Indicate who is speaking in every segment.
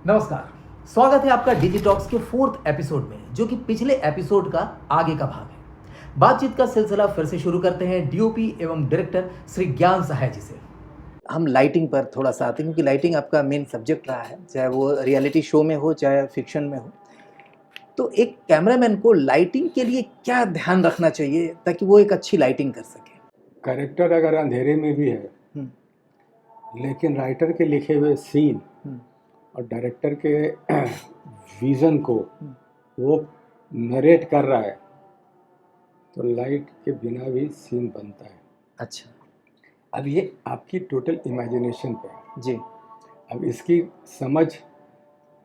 Speaker 1: नमस्कार। स्वागत है आपका डिजिटॉक्स के 4th एपिसोड में, जो कि पिछले एपिसोड का आगे का भाग है। बातचीत का सिलसिला फिर से शुरू करते हैं डीओपी एवं डायरेक्टर श्री ज्ञान सहाय जी से। हम लाइटिंग पर थोड़ा सा आते हैं, क्योंकि लाइटिंग आपका मेन सब्जेक्ट रहा है, चाहे वो रियलिटी शो में हो चाहे फिक्शन में हो। तो एक कैमरामैन को लाइटिंग के लिए क्या ध्यान रखना चाहिए ताकि वो एक अच्छी लाइटिंग कर सके?
Speaker 2: कैरेक्टर अगर अंधेरे में भी है, लेकिन राइटर के लिखे हुए सीन और डायरेक्टर के विज़न को वो नरेट कर रहा है, तो लाइट के बिना भी सीन बनता है।
Speaker 1: अच्छा
Speaker 2: अब ये आपकी टोटल इमेजिनेशन पे है।
Speaker 1: जी।
Speaker 2: अब इसकी समझ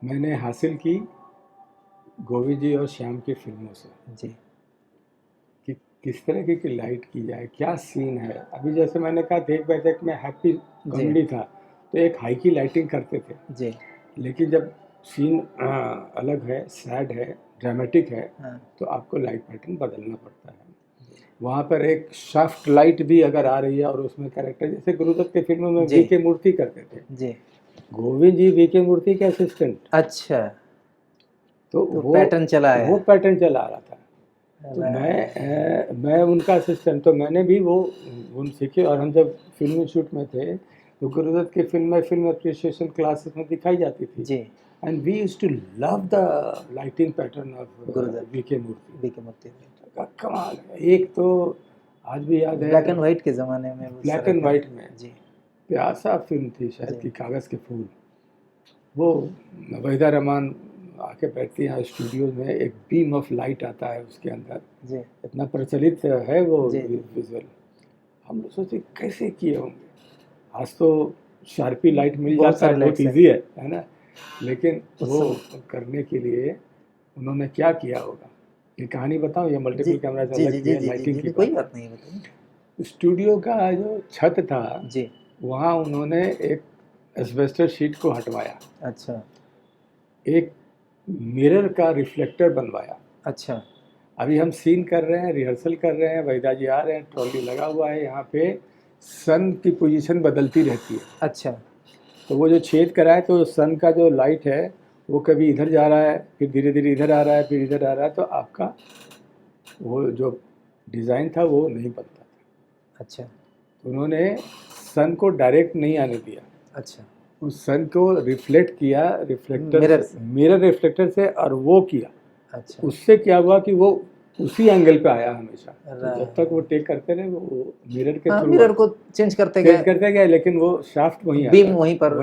Speaker 2: मैंने हासिल की गोविंद जी और श्याम की फिल्मों से
Speaker 1: जी
Speaker 2: कि किस तरह की लाइट की जाए, क्या सीन है। अभी जैसे मैंने कहा देख बैठक में हैप्पी कॉमेडी था, तो एक हाई की लाइटिंग करते थे
Speaker 1: जी।
Speaker 2: लेकिन जब सीन अलग है, सैड है, ड्रामेटिक है, तो आपको लाइट पैटर्न बदलना पड़ता है। वहाँ पर एक सॉफ्ट लाइट भी अगर आ रही है और उसमें कैरेक्टर, जैसे गुरुदत्त की फिल्मों में वी के मूर्ति करते थे
Speaker 1: जी।
Speaker 2: गोविंद जी वी के मूर्ति के असिस्टेंट।
Speaker 1: अच्छा,
Speaker 2: तो वो
Speaker 1: पैटर्न चला है,
Speaker 2: वो पैटर्न चला आ रहा था। तो मैं उनका असिस्टेंट, तो मैंने भी वो गुण सीखे। और हम जब फिल्मी शूट में थे तो गुरुदत्त की फिल्म अप्रिसिएशन क्लासेस में दिखाई जाती थी
Speaker 1: जी।
Speaker 2: And we used to love the lighting pattern of
Speaker 1: Guru Dutt
Speaker 2: V K Murthy.
Speaker 1: We K मूर्ति
Speaker 2: कमाल है। एक तो आज भी याद है,
Speaker 1: ब्लैक एंड व्हाइट के ज़माने में,
Speaker 2: ब्लैक एंड व्हाइट में
Speaker 1: जी
Speaker 2: प्यासा फिल्म थी शायद कि कागज़ के फूल। वो वहीदा रहमान आके बैठती है स्टूडियो में, एक बीम ऑफ लाइट आता है उसके अंदर
Speaker 1: जी।
Speaker 2: इतना प्रचलित है वो विजुअल। हम लोग सोचे कैसे किए होंगे। आज तो शार्पी लाइट मिल जाता है, बहुत ईजी है ना। लेकिन वो करने के लिए उन्होंने क्या किया होगा, ये कहानी बताऊं या मल्टीपल कैमरा से अलग किया लाइटिंग की?
Speaker 1: कोई बात नहीं, बताइए।
Speaker 2: स्टूडियो का जो छत था
Speaker 1: जी,
Speaker 2: वहाँ उन्होंने एक एस्बेस्टर शीट को हटवाया।
Speaker 1: अच्छा
Speaker 2: एक मिरर का रिफ्लेक्टर बनवाया।
Speaker 1: अच्छा।
Speaker 2: अभी हम सीन कर रहे हैं, रिहर्सल कर रहे हैं, वहीदा जी आ रहे हैं, ट्रॉली लगा हुआ है, यहाँ पे सन की पोजीशन बदलती रहती है।
Speaker 1: अच्छा।
Speaker 2: तो वो जो छेद करा है, तो सन का जो लाइट है वो कभी इधर जा रहा है, फिर धीरे धीरे इधर आ रहा है, फिर इधर आ रहा है, तो आपका वो जो डिज़ाइन था वो नहीं बनता था।
Speaker 1: अच्छा।
Speaker 2: तो उन्होंने सन को डायरेक्ट नहीं आने दिया।
Speaker 1: अच्छा।
Speaker 2: उस सन को रिफ्लेक्ट किया मिरर रिफ्लेक्टर से, और वो किया।
Speaker 1: अच्छा।
Speaker 2: उससे क्या हुआ कि वो उसी एंगल पे आया हमेशा। तो जब तक वो टेक करते रहे वो मिरर के थ्रू
Speaker 1: मिरर को चेंज करते
Speaker 2: गए, लेकिन वो शाफ्ट वहीं
Speaker 1: बीम वहीं पर।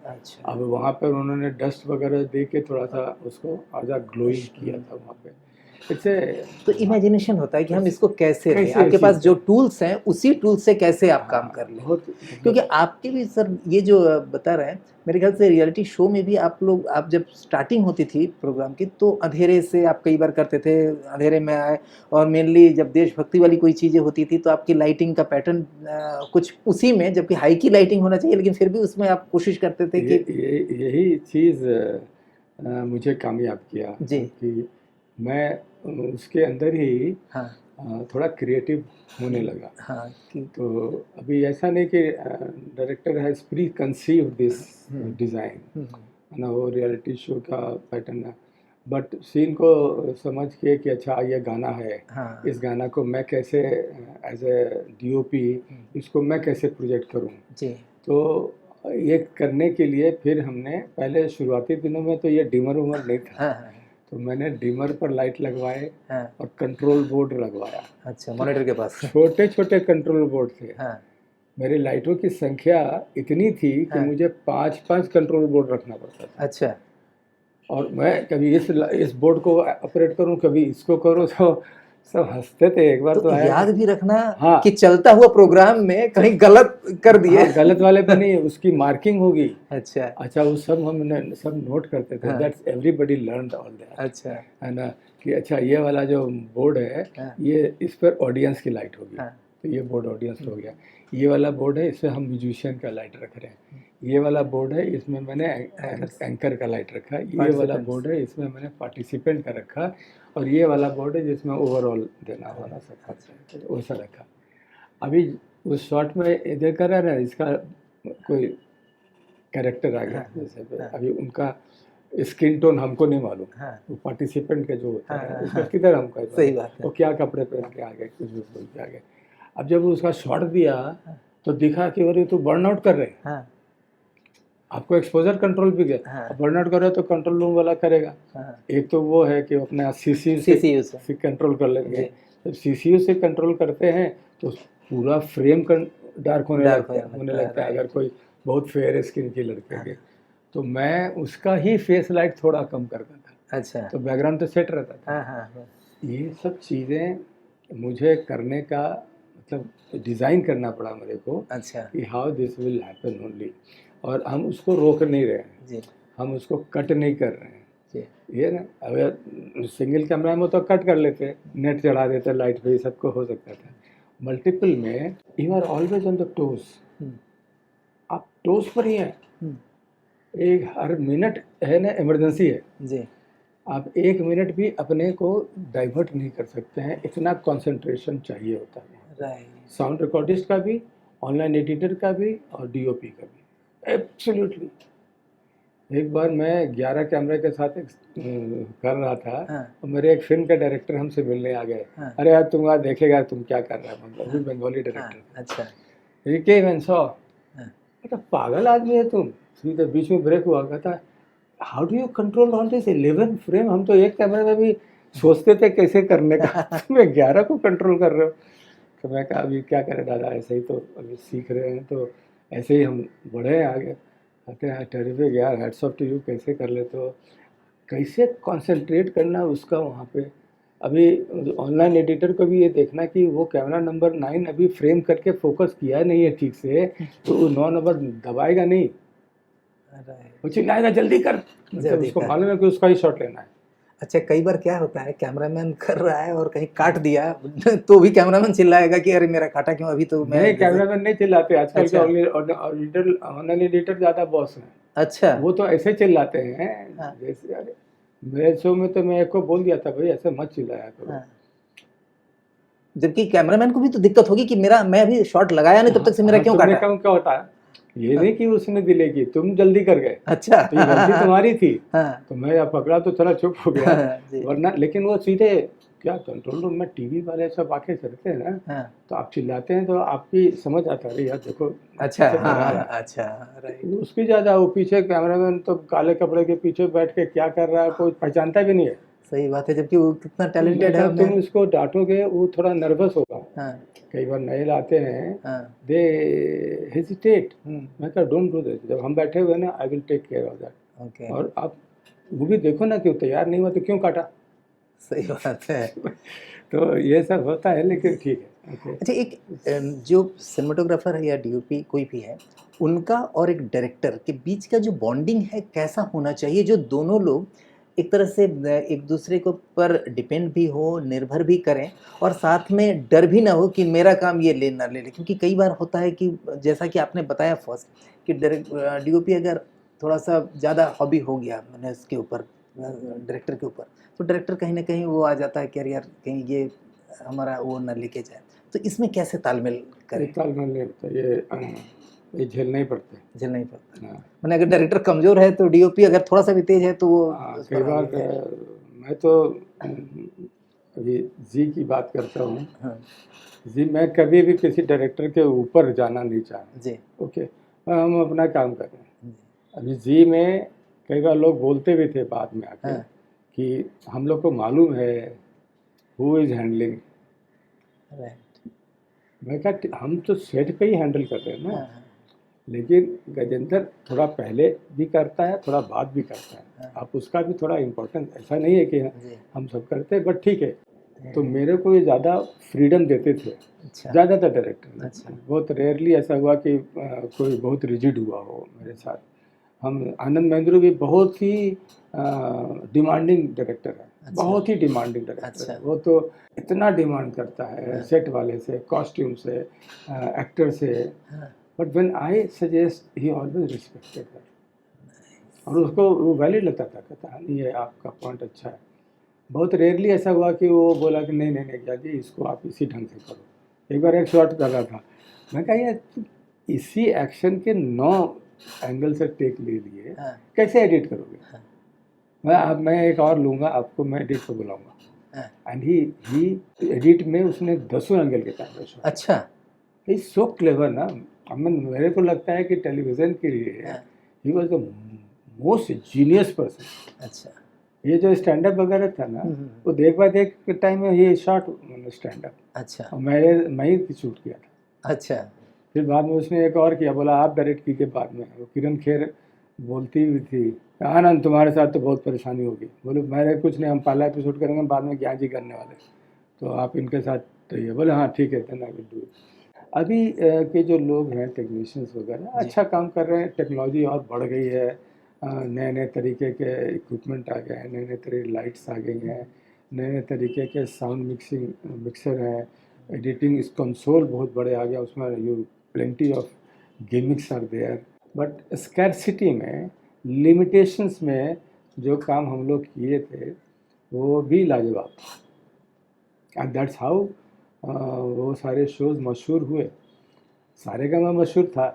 Speaker 2: अच्छा। अब वहाँ पर उन्होंने डस्ट वगैरह दे के थोड़ा सा उसको आजा ग्लोइंग किया था वहाँ पे।
Speaker 1: तो इमेजिनेशन होता है कि हम इसको कैसे आपके पास जो टूल्स हैं उसी टूल से कैसे आप काम कर लें। क्योंकि आपके भी सर ये जो बता रहे हैं, मेरे ख्याल से रियलिटी शो में भी आप जब स्टार्टिंग होती थी प्रोग्राम की, तो अंधेरे से आप कई बार करते थे, अंधेरे में आए, और मेनली जब देशभक्ति वाली कोई चीज़ें होती थी तो आपकी लाइटिंग का पैटर्न कुछ उसी में, जबकि हाई की लाइटिंग होना चाहिए, लेकिन फिर भी उसमें आप कोशिश करते थे कि
Speaker 2: यही चीज़ मुझे कामयाब किया
Speaker 1: जी
Speaker 2: कि मैं उसके अंदर ही थोड़ा क्रिएटिव होने लगा। तो अभी ऐसा नहीं कि director has pre conceive this design ना, वो रियलिटी शो का पैटर्न है, बट सीन को समझ के कि अच्छा ये गाना है, इस गाना को मैं कैसे एज ए डीओपी इसको मैं कैसे प्रोजेक्ट करूँ जी। तो ये करने के लिए फिर हमने पहले शुरुआती दिनों में तो ये डिमर उमर नहीं था। तो मैंने डिमर पर लाइट लगवाए और कंट्रोल बोर्ड लगवाया। अच्छा, मॉनिटर के पास छोटे छोटे कंट्रोल बोर्ड थे। मेरी लाइटों की संख्या इतनी थी कि मुझे 5-5 कंट्रोल बोर्ड रखना पड़ता था। अच्छा। और मैं कभी इस बोर्ड को ऑपरेट करूं, कभी इसको करूं, तो सब हंसते थे। एक बार तो
Speaker 1: याद भी रखना कि चलता हुआ प्रोग्राम में कहीं गलत कर दिए।
Speaker 2: गलत वाले पे नहीं, उसकी मार्किंग होगी। अच्छा वो सब हमने सब नोट करते थे। That's everybody learned all that. अच्छा है ना, कि अच्छा ये वाला जो बोर्ड है ये इस पर ऑडियंस की लाइट होगी, तो ये बोर्ड ऑडियंस हो गया। ये वाला बोर्ड है, इसमें हम म्यूजिशियन का लाइट रख रहे हैं। ये वाला बोर्ड है, इसमें मैंने एंकर का लाइट रखा। ये वाला बोर्ड है, इसमें मैंने पार्टिसिपेंट का रखा। और ये वाला बोर्ड है जिसमें ओवरऑल देना वाला सब खर्चा, तो वैसा रखा। अभी उस शॉट में इधर कर रहा है, इसका कोई कैरेक्टर आ गया।
Speaker 1: हाँ,
Speaker 2: जैसे
Speaker 1: हाँ,
Speaker 2: अभी उनका स्किन टोन हमको नहीं मालूम,
Speaker 1: हाँ,
Speaker 2: वो पार्टिसिपेंट का जो होता
Speaker 1: हाँ,
Speaker 2: है
Speaker 1: हाँ,
Speaker 2: उसका
Speaker 1: हाँ,
Speaker 2: किधर हमको
Speaker 1: सही बात है।
Speaker 2: वो क्या कपड़े पहन के आ गए, कुछ भी बोल के आ गए। अब जब उसका शॉट दिया तो दिखा कि अरे तो बर्नआउट कर रहे हैं,
Speaker 1: हाँ,
Speaker 2: आपको एक्सपोजर कंट्रोल भी गया।
Speaker 1: हाँ,
Speaker 2: अब बर्नआउट कर रहे हो तो कंट्रोल रूम वाला करेगा।
Speaker 1: हाँ,
Speaker 2: एक तो वो है कि अपने CCU
Speaker 1: CCU
Speaker 2: से कंट्रोल कर लेंगे।
Speaker 1: जी,
Speaker 2: जब CCU से कंट्रोल करते हैं तो पूरा फ्रेम डार्क होने
Speaker 1: डार्क
Speaker 2: लगता है अगर
Speaker 1: राइट।
Speaker 2: कोई बहुत फेयर स्किन की लड़के
Speaker 1: हाँ,
Speaker 2: के। तो मैं उसका ही फेस लाइट थोड़ा कम करता था,
Speaker 1: अच्छा,
Speaker 2: तो बैकग्राउंड तो सेट रहता था।
Speaker 1: हाँ, हाँ, हाँ,
Speaker 2: ये सब चीज़ें मुझे करने का मतलब डिज़ाइन करना पड़ा मेरे को
Speaker 1: अच्छा,
Speaker 2: कि how this will happen only. और हम उसको रोक नहीं रहे हैं,
Speaker 1: जी,
Speaker 2: हम उसको कट नहीं कर रहे हैं।
Speaker 1: जी,
Speaker 2: ये ना अगर सिंगल कैमरा में तो कट कर लेते, नेट चढ़ा देते, लाइट पे सबको हो सकता था। मल्टीपल में you are always on the toes,
Speaker 1: हुँ,
Speaker 2: आप टोज पर ही हैं।
Speaker 1: हुँ,
Speaker 2: एक हर मिनट है ना इमरजेंसी है,
Speaker 1: जी,
Speaker 2: आप एक मिनट भी अपने को डाइवर्ट नहीं कर सकते हैं, इतना कंसंट्रेशन चाहिए होता है।
Speaker 1: राइट,
Speaker 2: साउंड रिकॉर्डिस्ट का भी, ऑनलाइन एडिटर का भी और DOP का भी, एब्सोल्युटली। एक बार मैं 11 कैमरे के साथ एक कर रहा था,
Speaker 1: हाँ,
Speaker 2: और मेरे एक फिल्म के डायरेक्टर हमसे मिलने आ गए।
Speaker 1: हाँ,
Speaker 2: अरे यार तुम आज देखेगा तुम क्या कर रहा है, मतलब वो
Speaker 1: हाँ,
Speaker 2: बंगाली
Speaker 1: हाँ,
Speaker 2: डायरेक्टर।
Speaker 1: अच्छा,
Speaker 2: ये केम एंड सॉ,
Speaker 1: हाँ,
Speaker 2: मतलब पागल आदमी है तुम। सीधे बीच में ब्रेक हुआ, कहता how do you control all this 11 frame, हम तो एक कैमरे में भी सोचते थे कैसे करने का, तुम 11 को कंट्रोल कर रहे हो। तो मैं कहा अभी क्या करें दादा, ऐसे ही तो अभी सीख रहे हैं, तो ऐसे ही हम बढ़े हैं आगे। कहते हैं टेरिफिक यार, हैट्स ऑफ टू यू, कैसे कर लेते हो, कैसे कंसंट्रेट करना उसका वहाँ पे। अभी ऑनलाइन एडिटर को भी ये देखना कि वो कैमरा नंबर 9 अभी फ्रेम करके फोकस किया नहीं है ठीक से, तो वो 9 नंबर दबाएगा नहीं,
Speaker 1: राइट,
Speaker 2: वो चिल्लाएगा जल्दी कर, मतलब
Speaker 1: जल्दी
Speaker 2: उसको
Speaker 1: कर।
Speaker 2: मालूम है कि उसका ही शॉट लेना है।
Speaker 1: अच्छा, कई बार क्या होता है कैमरामैन कर रहा है और कहीं काट दिया तो भी कैमरामैन चिल्लाएगा कि अरे मेरा काटा क्यों, अभी तो मैं
Speaker 2: नहीं,
Speaker 1: जैसे
Speaker 2: कैमरामैन नहीं चिल्लाते आजकल
Speaker 1: अच्छा,
Speaker 2: के ऑनलाइन एडिटर ज़्यादा बॉस हैं।
Speaker 1: अच्छा,
Speaker 2: वो तो ऐसे चिल्लाते हैं
Speaker 1: हाँ,
Speaker 2: जैसे, अरे मेरे शो में तो मैं एक को बोल दिया था भाई ऐसे मत चिल्लाया करो।
Speaker 1: हाँ। जबकि कैमरामैन को भी तो दिक्कत होगी कि मैं अभी शॉट लगाया नहीं तब तक से मेरा क्यों
Speaker 2: तुमने
Speaker 1: काटा?
Speaker 2: क्या होता है, ये नहीं कि उसने डिले की, तुम जल्दी कर गए,
Speaker 1: अच्छा,
Speaker 2: तो ये गलती तुम्हारी थी।
Speaker 1: हाँ,
Speaker 2: तो मैं पकड़ा तो थोड़ा चुप हो गया,
Speaker 1: हाँ, जी,
Speaker 2: वरना लेकिन वो सीधे क्या कंट्रोल रूम में टीवी वाले सब आके चढ़ते हैं ना,
Speaker 1: हाँ,
Speaker 2: तो आप चिल्लाते हैं तो आपकी समझ आता है यार देखो
Speaker 1: अच्छा,
Speaker 2: कैसे कर रहा
Speaker 1: हाँ,
Speaker 2: है।
Speaker 1: अच्छा, राइट,
Speaker 2: उसकी ज़्यादा, वो पीछे कैमरामैन तो काले कपड़े के पीछे बैठ के क्या कर रहा है कोई पहचानता भी नहीं है।
Speaker 1: सही बात है, जबकि वो कितना
Speaker 2: तो मैं
Speaker 1: टैलेंटेड है
Speaker 2: कहा
Speaker 1: अपने।
Speaker 2: तुम इसको डांटोगे वो थोड़ा नर्वस होगा।
Speaker 1: हाँ,
Speaker 2: कई बार नए लाते हैं,
Speaker 1: हाँ,
Speaker 2: दे हेजिटेट।
Speaker 1: हम्म,
Speaker 2: मैं कहा डोंट डू दिस, जब हम बैठे हुए ना I will take care of that.
Speaker 1: Okay,
Speaker 2: और आप वो भी देखो ना कि वो तैयार नहीं हुआ तो क्यों काटा।
Speaker 1: सही बात है।
Speaker 2: तो ये सब होता है, लेकिन ठीक है, ओके।
Speaker 1: अच्छा, एक जो सिनेमाटोग्राफर है या DOP कोई भी है, उनका और एक डायरेक्टर के बीच का जो बॉन्डिंग है कैसा होना चाहिए, जो दोनों लोग एक तरह से एक दूसरे के ऊपर डिपेंड भी हो, निर्भर भी करें, और साथ में डर भी ना हो कि मेरा काम ये ले ना ले ले, क्योंकि कई बार होता है कि जैसा कि आपने बताया फर्स्ट कि DOP अगर थोड़ा सा ज़्यादा हॉबी हो गया मैंने इसके ऊपर, डायरेक्टर के ऊपर, तो डायरेक्टर कहीं ना कहीं वो आ जाता है कि अरे यार कहीं ये हमारा वो ना लेके जाए, तो इसमें कैसे तालमेल करें?
Speaker 2: तालमेल नहीं होता ये झेलना ही पड़ता है।
Speaker 1: झेलना ही पड़ता है।
Speaker 2: हाँ,
Speaker 1: मैंने अगर डायरेक्टर कमजोर है तो DOP अगर थोड़ा सा भी तेज है तो वो उस
Speaker 2: कई
Speaker 1: पर
Speaker 2: बार
Speaker 1: हावी है।
Speaker 2: मैं तो अभी जी की बात करता हूँ।
Speaker 1: हाँ,
Speaker 2: जी मैं कभी भी किसी डायरेक्टर के ऊपर जाना नहीं चाहता।
Speaker 1: जी,
Speaker 2: ओके, हम अपना काम कर रहे हैं।
Speaker 1: जी,
Speaker 2: अभी जी में कई बार लोग बोलते भी थे बाद में आके
Speaker 1: हाँ,
Speaker 2: कि हम लोग को मालूम है हु इज़ हैंडलिंग।
Speaker 1: राइट,
Speaker 2: मैं कहा हम तो सेट पे ही हैंडल कर रहे हैं ना।
Speaker 1: हाँ,
Speaker 2: लेकिन गजेंद्र थोड़ा पहले भी करता है, थोड़ा बाद भी करता है।
Speaker 1: हाँ,
Speaker 2: आप उसका भी थोड़ा इम्पोर्टेंस, ऐसा नहीं है कि
Speaker 1: जी,
Speaker 2: हम सब करते हैं, बट ठीक है। तो मेरे को ये ज़्यादा फ्रीडम देते थे
Speaker 1: अच्छा,
Speaker 2: ज़्यादातर डायरेक्टर।
Speaker 1: अच्छा,
Speaker 2: बहुत रेयरली ऐसा हुआ कि कोई बहुत रिजिड हुआ हो मेरे साथ। हम आनंद महेंद्रू भी बहुत ही डिमांडिंग डायरेक्टर है,
Speaker 1: अच्छा,
Speaker 2: बहुत ही डिमांडिंग डायरेक्टर
Speaker 1: अच्छा,
Speaker 2: है। वो तो इतना डिमांड करता है
Speaker 1: हाँ,
Speaker 2: सेट वाले से, कॉस्ट्यूम से, एक्टर से।
Speaker 1: हाँ,
Speaker 2: but when I suggest he always respected that, और उसको वो वैलिड लगता था, कहता है नहीं ये आपका पॉइंट अच्छा है। बहुत रेयरली ऐसा हुआ कि वो बोला कि नहीं नहीं नहीं क्या जी इसको आप इसी ढंग से करो। एक बार एक शॉट कर रहा था, मैं कहा यार इसी एक्शन के 9 एंगल से टेक ले लिए,
Speaker 1: हाँ,
Speaker 2: कैसे एडिट करोगे?
Speaker 1: हाँ,
Speaker 2: मैं एक और लूँगा, आपको मैं एडिट को बुलाऊँगा। एंड ही एडिट में उसने 10 एंगल के कैमरे शॉट।
Speaker 1: अच्छा,
Speaker 2: ही सो क्लेवर ना। मेरे को लगता है कि टेलीविज़न के लिए he was the most genius person.
Speaker 1: अच्छा,
Speaker 2: ये जो स्टैंड अप वगैरह था ना, वो देख बाय देख के टाइम में ये शॉट स्टैंड अप,
Speaker 1: अच्छा,
Speaker 2: और मैं ही शूट किया था।
Speaker 1: अच्छा,
Speaker 2: फिर बाद में उसने एक और किया, बोला आप डायरेक्ट कीजिए बाद में। वो किरण खेर बोलती हुई थी, आनंद तुम्हारे साथ तो बहुत परेशानी होगी। बोले मेरे कुछ नहीं, हम पहला एपिसोड करेंगे, बाद में ज्ञान जी करने वाले, तो आप इनके साथ रहिए। बोले हाँ ठीक है, then I will do it. अभी के जो लोग हैं टेक्नीशियंस वगैरह अच्छा काम कर रहे हैं, टेक्नोलॉजी और बढ़ गई है, नए नए तरीके के इक्विपमेंट आ गए हैं, नए नए तरह लाइट्स आ गई हैं, नए नए तरीके के साउंड मिक्सर हैं, एडिटिंग इस कंसोल बहुत बड़े आ गया, उसमें you plenty of gimmicks are there. But scarcity में, लिमिटेशंस में जो काम हम लोग किए थे वो भी लाजवाब था। एंड दैट्स हाउ वो सारे शोज़ मशहूर हुए। सारेगामा मशहूर था,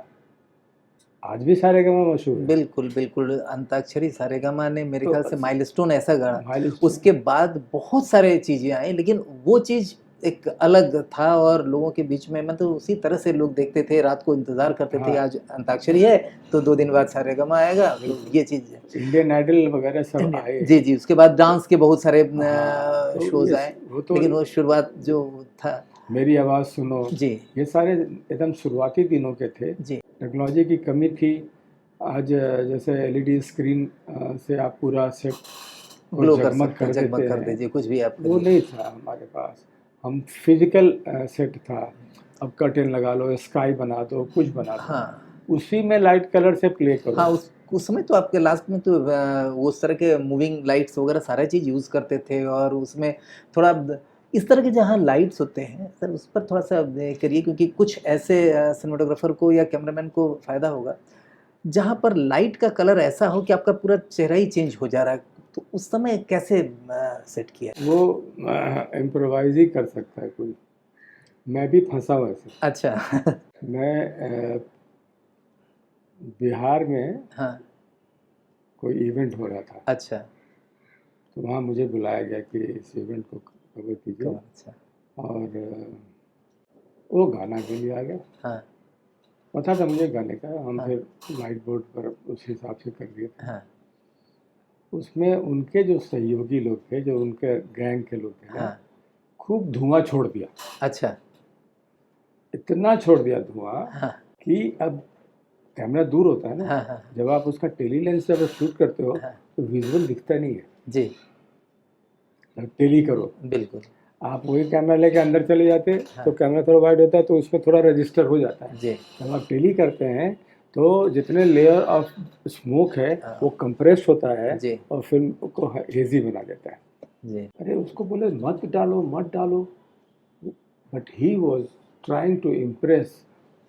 Speaker 2: आज भी सारेगामा मशहूर है।
Speaker 1: बिल्कुल बिल्कुल, अंताक्षरी सारेगामा ने मेरे
Speaker 2: तो
Speaker 1: ख्याल से माइलस्टोन ऐसा गढ़ा।
Speaker 2: माइलस्टोन।
Speaker 1: उसके बाद बहुत सारे चीज़ें आई, लेकिन वो चीज़ एक अलग था और लोगों के बीच में मतलब उसी तरह से लोग देखते थे, रात को इंतज़ार करते थे,
Speaker 2: हाँ।
Speaker 1: आज अंताक्षरी है तो 2 दिन बाद सारेगामा आएगा, तो ये चीज़ है।
Speaker 2: इंडियन आइडल वगैरह सब आए।
Speaker 1: जी, जी, उसके बाद डांस के बहुत सारे
Speaker 2: हाँ, तो
Speaker 1: शोज़ आए, लेकिन वो शुरुआत जो था,
Speaker 2: मेरी आवाज़ सुनो,
Speaker 1: जी,
Speaker 2: ये सारे एकदम शुरुआती दिनों के थे।
Speaker 1: जी,
Speaker 2: टेक्नोलॉजी की कमी थी। आज जैसे एलईडी स्क्रीन से आप पूरा सेट को
Speaker 1: ग्लो कर
Speaker 2: जगमग
Speaker 1: सकते
Speaker 2: कर
Speaker 1: हैं, जगमग कर
Speaker 2: देते हैं,
Speaker 1: दीजिए, कुछ भी आप
Speaker 2: वो
Speaker 1: करिए।
Speaker 2: नहीं था हमारे पास। हम फिजिकल सेट था, अब कर्टेन लगा लो, स्काई बना दो, कुछ बना दो,
Speaker 1: हाँ,
Speaker 2: उसी में लाइट कलर से प्ले करो।
Speaker 1: हाँ, उस समय तो आपके लास्ट में तो उस तरह के मूविंग लाइट्स वगैरह सारा चीज़ यूज़ करते थे, और उसमें थोड़ा इस तरह के जहाँ लाइट्स होते हैं सर, उस पर थोड़ा सा करिए, क्योंकि कुछ ऐसे सिनेमेटोग्राफर को या कैमरामैन को फ़ायदा होगा जहाँ पर लाइट का कलर ऐसा हो कि आपका पूरा चेहरा ही चेंज हो जा रहा है, तो उस समय कैसे सेट किया?
Speaker 2: वो इम्प्रोवाइज ही कर सकता है कोई। मैं भी फंसा हुआ ऐसे।
Speaker 1: अच्छा।
Speaker 2: मैं बिहार में
Speaker 1: हाँ,
Speaker 2: कोई इवेंट हो रहा था,
Speaker 1: अच्छा,
Speaker 2: तो वहाँ मुझे बुलाया गया कि इस इवेंट को कवर कीजिए,
Speaker 1: अच्छा,
Speaker 2: और वो गाना के लिए आ गया।
Speaker 1: हाँ,
Speaker 2: पता था मुझे गाने का, हम
Speaker 1: हाँ,
Speaker 2: फिर लाइट बोर्ड पर उस हिसाब से कर दिए थे।
Speaker 1: हाँ,
Speaker 2: उसमें उनके जो सहयोगी लोग थे, जो उनके गैंग के लोग थे ना,
Speaker 1: हाँ,
Speaker 2: खूब धुआं छोड़ दिया।
Speaker 1: अच्छा,
Speaker 2: इतना छोड़ दिया धुआं
Speaker 1: हाँ,
Speaker 2: कि अब कैमरा दूर होता है ना,
Speaker 1: हाँ, हाँ,
Speaker 2: जब आप उसका टेली लेंस जब शूट करते हो
Speaker 1: हाँ,
Speaker 2: तो विजुअल दिखता नहीं है।
Speaker 1: जी,
Speaker 2: जब टेली करो,
Speaker 1: बिल्कुल,
Speaker 2: आप वही कैमरा लेके अंदर चले जाते,
Speaker 1: हाँ,
Speaker 2: तो कैमरा थोड़ा वाइड होता है, तो उसमें थोड़ा रजिस्टर हो जाता है।
Speaker 1: जी,
Speaker 2: जब आप टेली करते हैं तो जितने लेयर ऑफ स्मोक है
Speaker 1: हाँ,
Speaker 2: वो कंप्रेस होता है,
Speaker 1: जी,
Speaker 2: और फिल्म को हेजी बना देता है।
Speaker 1: जी,
Speaker 2: अरे उसको बोले मत डालो मत डालो, but he was trying to impress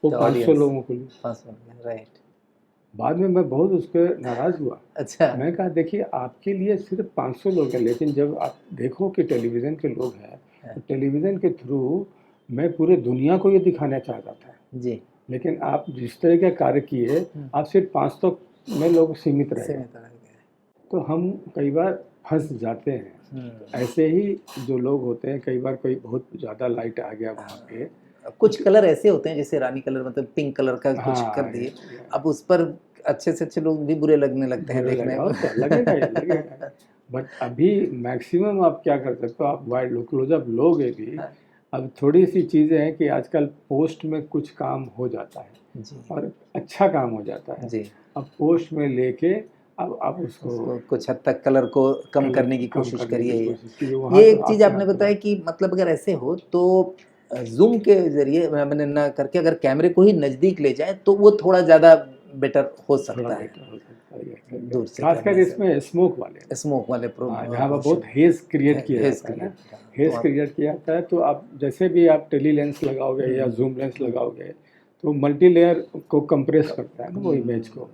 Speaker 2: वो
Speaker 1: The
Speaker 2: 500
Speaker 1: audience.
Speaker 2: लोगों को लिए।
Speaker 1: राइट,
Speaker 2: बाद में मैं बहुत उसके नाराज़ हुआ।
Speaker 1: अच्छा,
Speaker 2: मैं कहा देखिए आपके लिए सिर्फ 500 लोग हैं, लेकिन जब आप देखो कि टेलीविज़न के लोग हैं, तो टेलीविज़न के थ्रू मैं पूरे दुनिया को ये दिखाना चाहता था।
Speaker 1: जी,
Speaker 2: लेकिन आप जिस तरह के कार्य किए, आप सिर्फ 500 में लोग सीमित रह गए। तो हम कई बार फंस जाते हैं। ऐसे ही जो लोग होते हैं, कई बार कोई बहुत ज़्यादा लाइट आ गया वहाँ पे,
Speaker 1: कुछ कलर ऐसे होते हैं जैसे रानी कलर, मतलब पिंक कलर का कुछ
Speaker 2: हाँ,
Speaker 1: कर दिए, अब उस पर अच्छे से अच्छे लोग भी बुरे लगने लगते हैं देखने में।
Speaker 2: और क्या लगेगा ही लगेगा। बट अभी मैक्सिमम आप क्या कर सकते हो, आप वाइड क्लोजअप लोगे भी। अब थोड़ी सी चीज़ें हैं कि आजकल पोस्ट में कुछ काम हो जाता है
Speaker 1: जी,
Speaker 2: और अच्छा काम हो जाता है
Speaker 1: जी,
Speaker 2: अब पोस्ट में लेके अब आप उसको
Speaker 1: कुछ हद तक कलर को कम करने की
Speaker 2: कम
Speaker 1: कोशिश
Speaker 2: करने की
Speaker 1: करिए।
Speaker 2: कोशिश कीजिए।
Speaker 1: ये
Speaker 2: वहाँ
Speaker 1: एक
Speaker 2: तो
Speaker 1: चीज़
Speaker 2: आपके
Speaker 1: आपने
Speaker 2: हाथ में
Speaker 1: बताया कि मतलब अगर ऐसे हो तो जूम के जरिए मैंने ना करके अगर कैमरे को ही नज़दीक ले जाए तो वो थोड़ा ज़्यादा बेटर हो
Speaker 2: थोड़ा
Speaker 1: सकता है,
Speaker 2: बेटर हो सकता है
Speaker 1: दूर से
Speaker 2: खासकर
Speaker 1: करने से।
Speaker 2: इसमें स्मोक वाले जहाँ पर बहुत हेज क्रिएट किया जाता है ना, हेज क्रिएट किया जाता है। तो आप जैसे भी आप टेली लेंस लगाओगे या जूम लेंस लगाओगे तो मल्टी लेयर को कंप्रेस करता है ना वो इमेज को,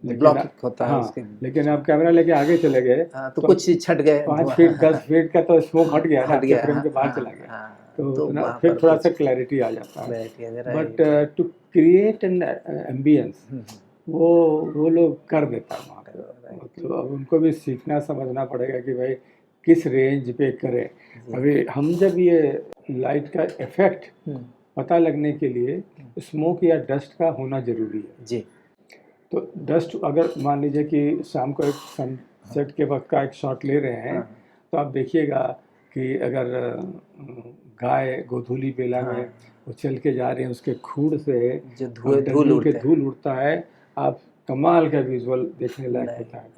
Speaker 1: ब्लॉक होता है उसके।
Speaker 2: लेकिन आप कैमरा लेके आगे चले गए
Speaker 1: तो कुछ छट गए,
Speaker 2: 5 फीट 10 फीट का तो स्मोक हट गया ना, आपके फ्रेम के बाहर
Speaker 1: हाँ,
Speaker 2: चला गया,
Speaker 1: हाँ,
Speaker 2: तो
Speaker 1: वहाँ
Speaker 2: फिर
Speaker 1: पर
Speaker 2: थोड़ा
Speaker 1: कुछ
Speaker 2: सा क्लैरिटी आ जाता है।
Speaker 1: clarity आ जा रहा
Speaker 2: but to create an ambiance, वो लोग कर देता है वहाँ पे। तो अब उनको भी सीखना समझना पड़ेगा कि भाई किस रेंज पे करें। अभी हम जब ये लाइट का इफेक्ट पता लगने के लिए स्मोक या डस्ट का होना ज़रूरी है
Speaker 1: जी।
Speaker 2: तो डस्ट अगर मान लीजिए कि शाम को एक सनसेट के वक्त का एक शॉट ले रहे हैं तो आप देखिएगा कि अगर गाय गोधूली बेला में वो चल के जा रहे हैं उसके खूर से
Speaker 1: जो धूल
Speaker 2: उड़ता है, आप कमाल का विजुअल देखने लायक होता है।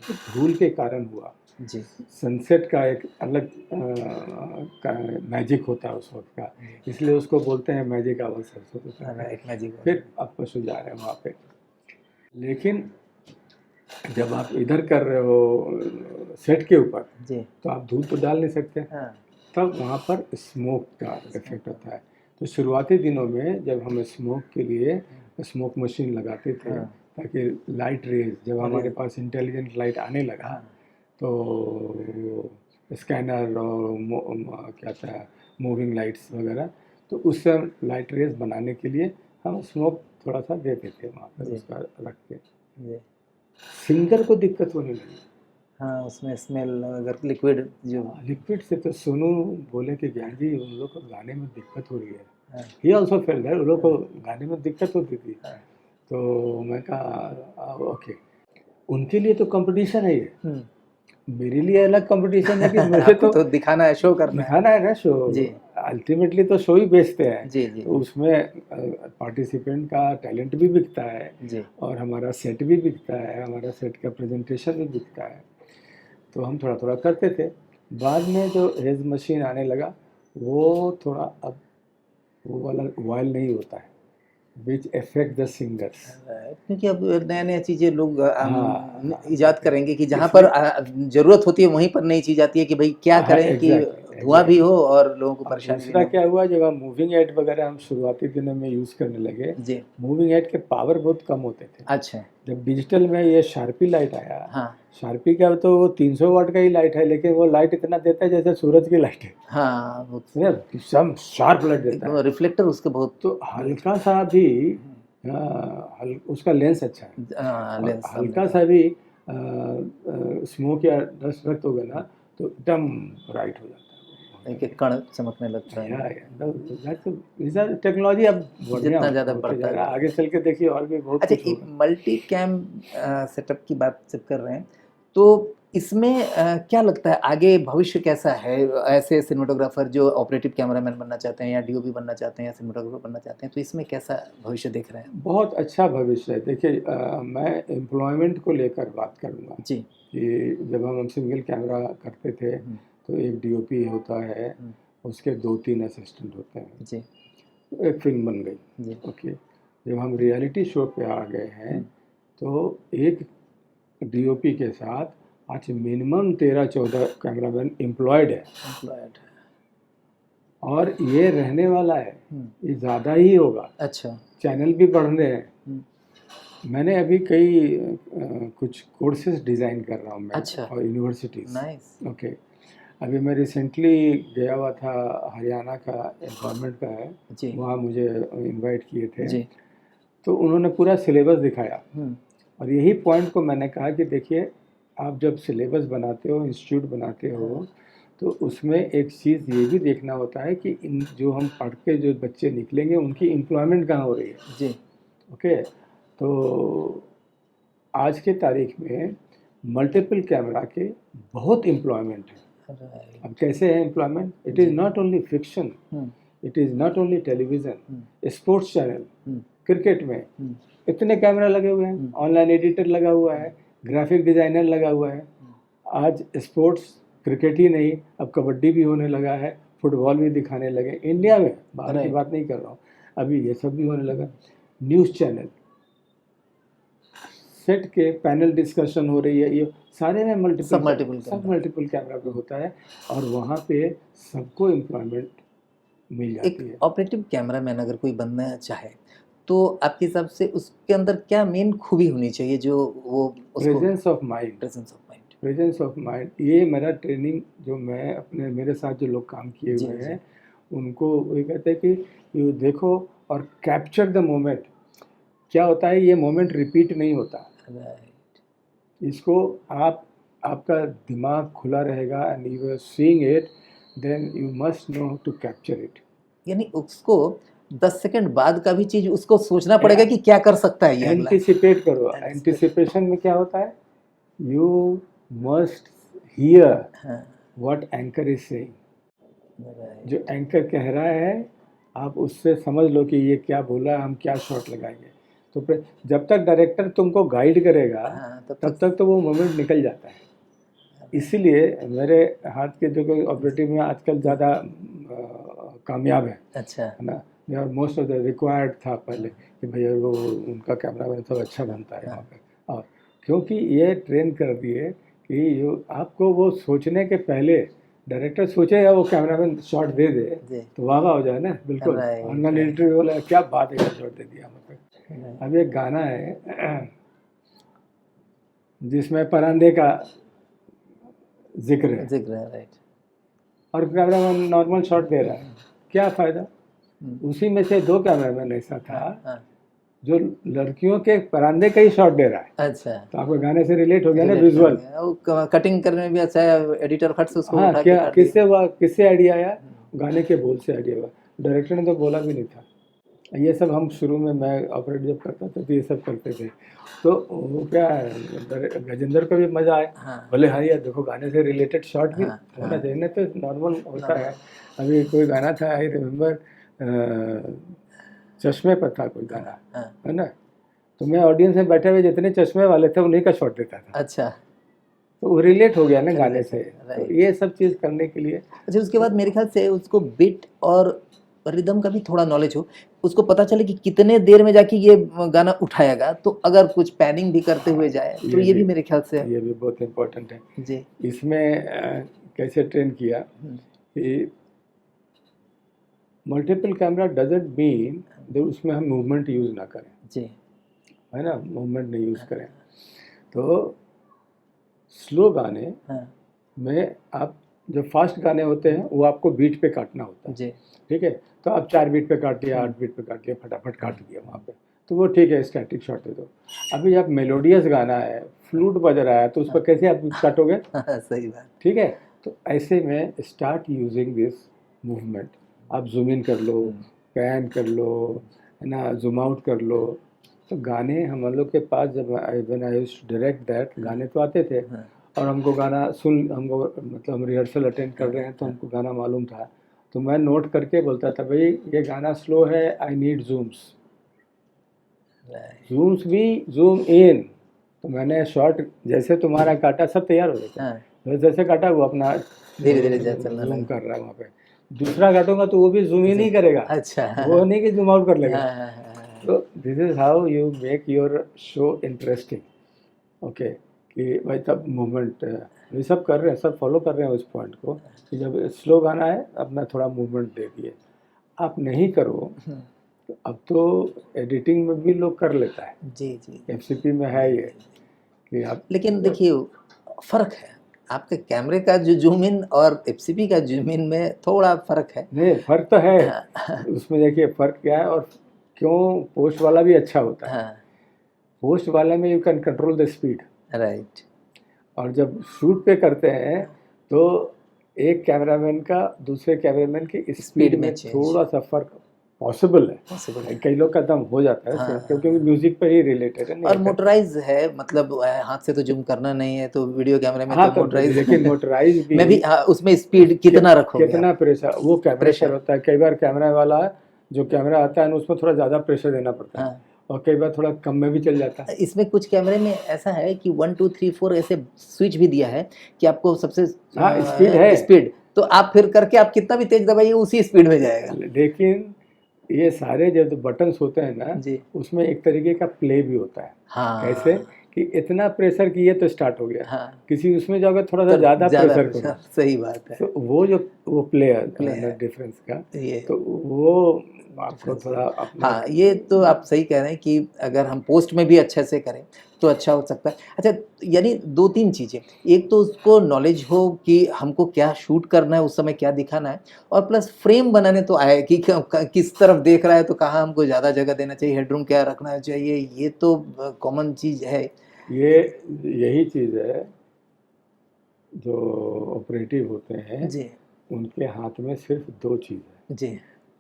Speaker 2: तो धूल के कारण हुआ
Speaker 1: जी।
Speaker 2: सनसेट का एक अलग मैजिक होता है उस वक्त का, इसलिए उसको बोलते हैं मैजिक आवर सनसेट। फिर आप पशु जा रहे हैं वहाँ पे, लेकिन जब आप इधर कर रहे हो सेट के ऊपर तो आप धूल तो डाल नहीं सकते। तब वहाँ पर स्मोक का इफेक्ट होता है। तो शुरुआती दिनों में जब हम स्मोक के लिए स्मोक मशीन लगाते थे ताकि लाइट रेज, जब हमारे पास इंटेलिजेंट लाइट आने लगा तो स्कैनर और क्या था मूविंग लाइट्स वगैरह, तो उससे लाइट रेज बनाने के लिए हम स्मोक थोड़ा सा देते थे वहाँ पर उसका रख के। सिंगर को दिक्कत होने लगी।
Speaker 1: हाँ, उसमें स्मेल अगर लिक्विड
Speaker 2: से तो सोनू बोले कि ज्ञान जी उन लोग को गाने में दिक्कत हो रही है। ही ऑल्सो फेल्ट दैट उन लोग को गाने में दिक्कत होती थी। तो मैं कहा ओके, उनके लिए तो कंपटीशन है ये, मेरे लिए अलग कंपटीशन है कि मुझे तो
Speaker 1: दिखाना है, शो करना
Speaker 2: है ना शो। अल्टीमेटली तो शो ही बेचते हैं।
Speaker 1: जी।
Speaker 2: तो उसमें पार्टिसिपेंट का टैलेंट भी बिकता है
Speaker 1: जी।
Speaker 2: और हमारा सेट भी बिकता है, हमारा सेट का प्रेजेंटेशन भी बिकता है। तो हम थोड़ा थोड़ा करते थे। बाद में जो हेज मशीन आने लगा वो थोड़ा अब वो वाला वाइल नहीं होता है विच अफेक्ट द सिंगर्स,
Speaker 1: क्योंकि अब नया नया चीज़ें लोग ईजाद करेंगे कि जहाँ पर ज़रूरत होती है वहीं पर नई चीज़ आती है कि भाई क्या करें कि धुआं भी हो और लोगों को परेशानी।
Speaker 2: दूसरा क्या हुआ, जब हम मूविंग एड वगैरह हम शुरुआती दिनों में यूज़ करने लगे
Speaker 1: जी,
Speaker 2: मूविंग एड के पावर बहुत कम होते थे।
Speaker 1: अच्छा।
Speaker 2: जब डिजिटल में ये शार्पी लाइट आया, शार्पी का तो वो 300 वाट का ही लाइट है, लेकिन वो लाइट इतना देता है जैसे सूरज की लाइट है।
Speaker 1: हाँ,
Speaker 2: सब शार्प लाइट देता है,
Speaker 1: रिफ्लेक्टर उसके बहुत।
Speaker 2: तो हल्का सा भी उसका लेंस अच्छा है, हल्का सा भी स्मोक या डस्ट रख दोगे ना तो एकदम ब्राइट हो जाता है,
Speaker 1: एक कण चमकने लगता है।
Speaker 2: टेक्नोलॉजी अब
Speaker 1: जितना ज़्यादा बढ़ता है
Speaker 2: आगे चल के देखिए और भी बहुत।
Speaker 1: अच्छा, मल्टी कैम सेटअप की बात जब कर रहे हैं तो इसमें क्या लगता है आगे भविष्य कैसा है? ऐसे सिनेमेटोग्राफर जो ऑपरेटिव कैमरामैन बनना चाहते हैं या डीओपी बनना चाहते हैं या सिनेमेटोग्राफर बनना चाहते हैं, तो इसमें कैसा भविष्य देख रहे हैं?
Speaker 2: बहुत अच्छा भविष्य है। देखिए मैं एम्प्लॉयमेंट को लेकर बात करूँगा
Speaker 1: जी,
Speaker 2: कि जब हम सिंगल कैमरा करते थे तो एक डीओपी होता है, उसके 2-3 असिस्टेंट होते हैं
Speaker 1: जी,
Speaker 2: एक फिल्म बन गई जी। ओके, जब हम रियलिटी शो पे आ गए हैं तो एक डीओपी के साथ आज मिनिमम 13-14 कैमरामैन एम्प्लॉयड है और ये रहने वाला है, ये ज़्यादा ही होगा। अच्छा, चैनल भी बढ़ रहे हैं। मैंने अभी कई कुछ कोर्सेज डिज़ाइन कर रहा हूँ मैं। अच्छा, और यूनिवर्सिटीज़। नाइस। ओके, अभी मैं रिसेंटली गया हुआ था, हरियाणा का गवर्नमेंट का है, वहाँ मुझे इनवाइट किए थे जी। तो उन्होंने पूरा सिलेबस दिखाया और यही पॉइंट को मैंने कहा कि देखिए आप जब सिलेबस बनाते हो, इंस्टीट्यूट बनाते हो, तो उसमें एक चीज़ ये भी देखना होता है कि इन जो हम पढ़ के जो बच्चे निकलेंगे उनकी एम्प्लॉयमेंट कहाँ हो रही है जी। ओके, तो आज के तारीख में मल्टीपल कैमरा के बहुत एम्प्लॉयमेंट है। अब कैसे है employment? It is not only fiction, it is not only television, sports channel, cricket में इतने कैमरा लगे हुए हैं, ऑनलाइन एडिटर लगा हुआ है, ग्राफिक डिज़ाइनर लगा हुआ है। आज स्पोर्ट्स क्रिकेट ही नहीं, अब कबड्डी भी होने लगा है, फुटबॉल भी दिखाने लगे इंडिया में, बाहर की बात नहीं कर रहा हूँ, अभी ये सब भी होने लगा। न्यूज़ चैनल, सेट के पैनल डिस्कशन हो रही है, ये सारे में मल्टीपल कैमरा पे होता है और वहाँ पे सबको एम्प्लॉयमेंट मिल जाती है।
Speaker 1: ऑपरेटिव कैमरामैन अगर कोई बनना चाहे तो आपके हिसाब से उसके अंदर क्या मेन खूबी होनी चाहिए जो वो
Speaker 2: प्रेजेंस ऑफ माइंड। ये मेरा ट्रेनिंग जो मैं अपने मेरे साथ जो लोग काम किए हुए हैं उनको ये कहते हैं कि यू देखो और कैप्चर द मोमेंट। क्या होता है, ये मोमेंट रिपीट नहीं होता। इसको आपका दिमाग खुला रहेगा and you are seeing it, then you must know to capture it.
Speaker 1: यानी उसको 10 सेकंड बाद का भी चीज उसको सोचना पड़ेगा कि क्या कर सकता है ये।
Speaker 2: एंटिसिपेट करो। एंटिसिपेशन में क्या होता है, you must here what anchor is saying. जो एंकर कह रहा है आप उससे समझ लो कि ये क्या बोला है, हम क्या शॉट लगाएंगे। तो जब तक डायरेक्टर तुमको गाइड करेगा तब तक तो वो मोमेंट निकल जाता है। इसीलिए मेरे हाथ के जो ऑपरेटिव में आजकल ज़्यादा कामयाब है।
Speaker 1: अच्छा
Speaker 2: है ना, यार मोस्ट ऑफ द रिक्वायर्ड था पहले कि भैया वो उनका कैमरा मैन सब अच्छा बनता है वहाँ पे। और क्योंकि ये ट्रेन कर दिए कि आपको वो सोचने के पहले डायरेक्टर सोचेगा वो कैमरामैन शॉट दे दे तो वाह हो जाए ना, बिल्कुल। ऑनलाइन इंटरव्यू वाला क्या बात है, शॉट दे दिया हम पे। अब एक गाना है जिसमें परांदे का जिक्र है
Speaker 1: राइट,
Speaker 2: और कैमरामैन नॉर्मल शॉट दे रहा है, क्या फ़ायदा। उसी में से 2 कैमरामैन ऐसा था जो लड़कियों के परांदे का ही शॉट दे रहा है।
Speaker 1: अच्छा, तो
Speaker 2: आपको गाने से रिलेट हो गया ना, विजुअल
Speaker 1: कटिंग करने में भी अच्छा है, एडिटर फट से उसको उठा
Speaker 2: के काट दिया। किससे आइडिया आया, गाने के बोल से आइडिया हुआ, डायरेक्टर ने तो बोला भी नहीं था। ये सब हम शुरू में मैं ऑपरेट जब करता था तो ये सब करते थे। तो वो क्या गजेंद्र को भी मज़ा आया, बोले हाँ यार देखो गाने से रिलेटेड शॉट भी होना चाहिए ना, तो नॉर्मल होता है। अभी कोई गाना था, आई रिमेम्बर, चश्मे पर था कोई गाना, है ना, तो मैं ऑडियंस में बैठे हुए जितने चश्मे वाले थे उन्हीं का शॉट देता था। अच्छा, तो वो रिलेट हो गया ना गाने से। तो ये सब चीज़ करने के लिए।
Speaker 1: अच्छा, उसके बाद मेरे ख्याल से उसको बीट और रिदम का भी थोड़ा नॉलेज हो, उसको पता चले कि कितने देर में जाके ये गाना उठाएगा, तो अगर कुछ पैनिंग भी करते हुए जाए तो ये भी मेरे ख्याल से
Speaker 2: ये भी बहुत इम्पोर्टेंट है
Speaker 1: जी।
Speaker 2: इसमें कैसे ट्रेन किया कि मल्टीपल कैमरा डजंट मीन उसमें हम मूवमेंट यूज़ ना करें
Speaker 1: जी,
Speaker 2: है ना, मूवमेंट नहीं यूज़ करें। तो स्लो गाने में आप जो फास्ट गाने होते हैं वो आपको बीट पे काटना होता है जी, ठीक है। तो आप 4 बीट पे काट लिया, 8 बीट पे काट लिया, फटाफट काट दिया वहाँ पे, तो वो ठीक है, स्टैटिक शॉट दे दो। अभी आप मेलोडियस गाना है, फ्लूट बज रहा है, तो उस पर कैसे आप काटोगे?
Speaker 1: सही बात,
Speaker 2: ठीक है। तो ऐसे में स्टार्ट यूजिंग दिस मूवमेंट। आप जूम इन कर लो, पैन कर लो, है ना, जूम आउट कर लो। तो गाने हम लोग के पास जब when I used to direct that, गाने तो आते थे और हमको गाना हमको मतलब हम रिहर्सल अटेंड कर रहे हैं तो हमको गाना मालूम था, तो मैं नोट करके बोलता था भाई ये गाना स्लो है, आई नीड जूम्स, जूम्स भी जूम इन। तो मैंने शॉट जैसे तुम्हारा काटा सब तैयार हो जाता है, जैसे काटा वो अपना
Speaker 1: धीरे धीरे
Speaker 2: जूम कर रहा है वहाँ पे। दूसरा काटूंगा तो वो भी जूम इन ही करेगा, अच्छा, वो नहीं कि जूम आउट कर लेगा। तो this is how you make your show interesting. Okay, कि भाई तब मूवमेंट ये सब कर रहे हैं, सब फॉलो कर रहे हैं उस पॉइंट को कि जब स्लो गाना है अपना थोड़ा मूवमेंट दे दिए। आप नहीं करो तो अब तो एडिटिंग में भी लोग कर लेता है
Speaker 1: जी जी,
Speaker 2: एफसीपी में है ये कि आप,
Speaker 1: लेकिन देखिए फ़र्क है आपके कैमरे का जो जूम इन और एफसीपी का जूम इन में थोड़ा फ़र्क है।
Speaker 2: नहीं, फ़र्क तो है उसमें। देखिए फ़र्क क्या है और क्यों पोस्ट वाला भी अच्छा होता है। पोस्ट वाले में you can control the speed, right. और जब शूट पे करते हैं तो एक कैमरामैन का दूसरे कैमरामैन की स्पीड में थोड़ा सा फर्क पॉसिबल है। कई लोग का दम हो जाता है क्योंकि म्यूजिक पर ही रिलेटेड है।
Speaker 1: और मोटराइज है, मतलब हाथ से तो जूम करना नहीं है, तो वीडियो कैमरे में तो मोटराइज,
Speaker 2: लेकिन मोटराइज भी
Speaker 1: मैं भी उसमें स्पीड कितना रखोगे,
Speaker 2: कितना प्रेशर, वो प्रेशर होता है। कई बार कैमरा वाला जो कैमरा आता है उसमें थोड़ा ज़्यादा प्रेशर देना पड़ता है और कई बार थोड़ा कम में भी चल जाता है।
Speaker 1: इसमें कुछ कैमरे में ऐसा है कि 1 2 3 4 ऐसे स्विच भी दिया है कि आपको सबसे
Speaker 2: स्पीड है,
Speaker 1: स्पीड तो आप फिर करके आप कितना भी तेज दबाइए उसी स्पीड में जाएगा।
Speaker 2: लेकिन ये सारे जो बटन्स होते हैं ना जी, उसमें एक तरीके का प्ले भी होता है। कैसे कि इतना प्रेशर किए तो स्टार्ट हो गया, किसी उसमें जाओगे थोड़ा सा ज़्यादा प्रेशर करो,
Speaker 1: सही बात है।
Speaker 2: तो वो प्लेयर डिफरेंस का, तो वो आपको थोड़ा अपना,
Speaker 1: हाँ, ये तो आप सही कह रहे हैं कि अगर हम पोस्ट में भी अच्छे से करें तो अच्छा हो सकता है। अच्छा, यानी 2-3 चीज़ें, एक तो उसको नॉलेज हो कि हमको क्या शूट करना है, उस समय क्या दिखाना है, और प्लस फ्रेम बनाने तो आए कि किस तरफ देख रहा है, तो कहाँ हमको ज़्यादा जगह देना चाहिए, हेडरूम क्या रखना चाहिए, ये तो कॉमन चीज़ है।
Speaker 2: ये यही चीज़ है जो ऑपरेटिव होते हैं,
Speaker 1: जी,
Speaker 2: उनके हाथ में सिर्फ 2 चीज़ है,
Speaker 1: जी,